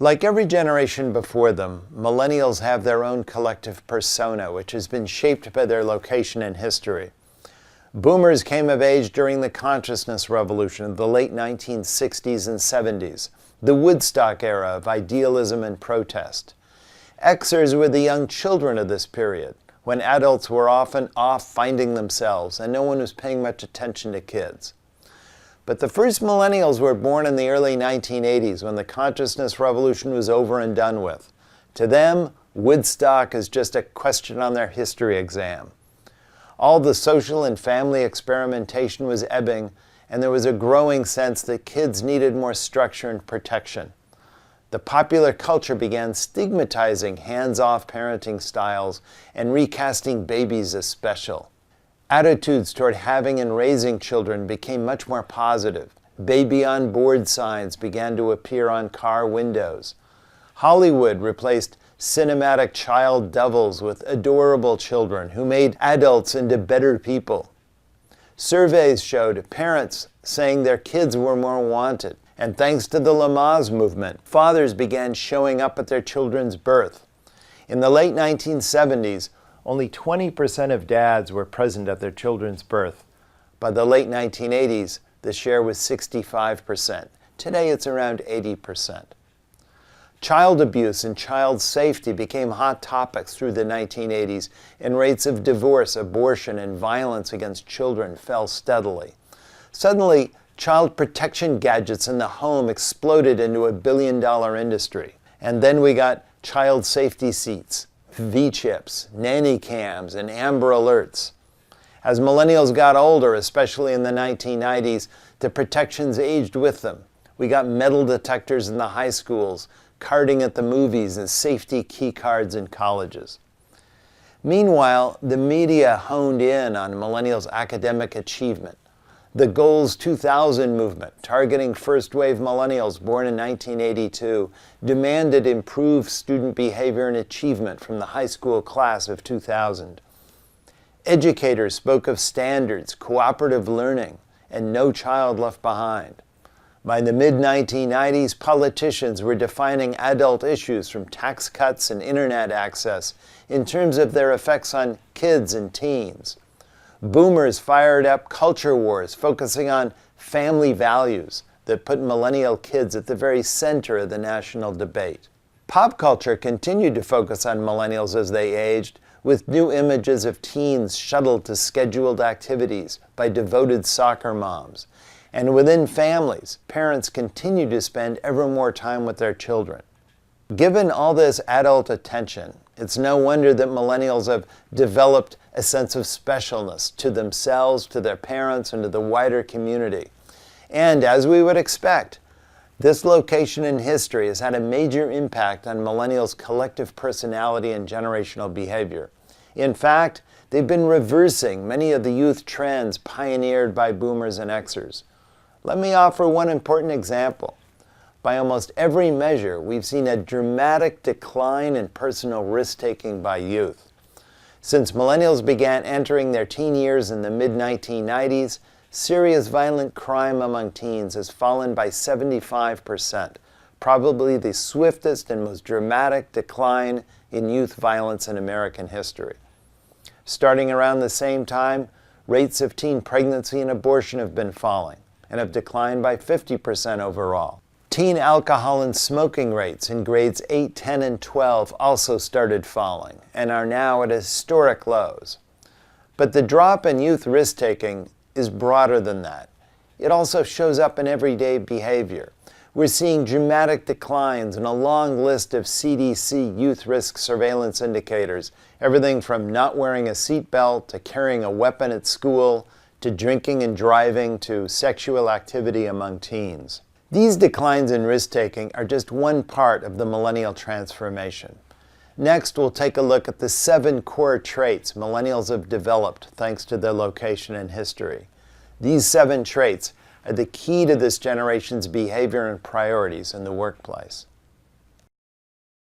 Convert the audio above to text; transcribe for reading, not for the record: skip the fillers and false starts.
Like every generation before them, millennials have their own collective persona, which has been shaped by their location in history. Boomers came of age during the consciousness revolution of the late 1960s and 70s, the Woodstock era of idealism and protest. Xers were the young children of this period, when adults were often off finding themselves and no one was paying much attention to kids. But the first millennials were born in the early 1980s when the consciousness revolution was over and done with. To them, Woodstock is just a question on their history exam. All the social and family experimentation was ebbing, and there was a growing sense that kids needed more structure and protection. The popular culture began stigmatizing hands-off parenting styles and recasting babies as special. Attitudes toward having and raising children became much more positive. Baby on board signs began to appear on car windows. Hollywood replaced cinematic child devils with adorable children who made adults into better people. Surveys showed parents saying their kids were more wanted, and thanks to the Lamaze movement, fathers began showing up at their children's birth. In the late 1970s, only 20% of dads were present at their children's birth. By the late 1980s, the share was 65%. Today, it's around 80%. Child abuse and child safety became hot topics through the 1980s, and rates of divorce, abortion, and violence against children fell steadily. Suddenly, child protection gadgets in the home exploded into a billion-dollar industry. And then we got child safety seats, V-chips, nanny cams, and Amber Alerts. As millennials got older, especially in the 1990s, the protections aged with them. We got metal detectors in the high schools, carding at the movies, and safety key cards in colleges. Meanwhile, the media honed in on millennials' academic achievement. The Goals 2000 movement, targeting first-wave millennials born in 1982, demanded improved student behavior and achievement from the high school class of 2000. Educators spoke of standards, cooperative learning, and no child left behind. By the mid-1990s, politicians were defining adult issues from tax cuts and internet access in terms of their effects on kids and teens. Boomers fired up culture wars, focusing on family values that put millennial kids at the very center of the national debate. Pop culture continued to focus on millennials as they aged, with new images of teens shuttled to scheduled activities by devoted soccer moms. And within families, parents continued to spend ever more time with their children. Given all this adult attention, it's no wonder that millennials have developed a sense of specialness to themselves, to their parents, and to the wider community. And as we would expect, this location in history has had a major impact on millennials' collective personality and generational behavior. In fact, they've been reversing many of the youth trends pioneered by boomers and Xers. Let me offer one important example. By almost every measure, we've seen a dramatic decline in personal risk-taking by youth. Since millennials began entering their teen years in the mid-1990s, serious violent crime among teens has fallen by 75%, probably the swiftest and most dramatic decline in youth violence in American history. Starting around the same time, rates of teen pregnancy and abortion have been falling and have declined by 50% overall. Teen alcohol and smoking rates in grades 8, 10, and 12 also started falling and are now at historic lows. But the drop in youth risk-taking is broader than that. It also shows up in everyday behavior. We're seeing dramatic declines in a long list of CDC youth risk surveillance indicators, everything from not wearing a seatbelt to carrying a weapon at school to drinking and driving to sexual activity among teens. These declines in risk-taking are just one part of the millennial transformation. Next, we'll take a look at the 7 core traits millennials have developed thanks to their location in history. These 7 traits are the key to this generation's behavior and priorities in the workplace.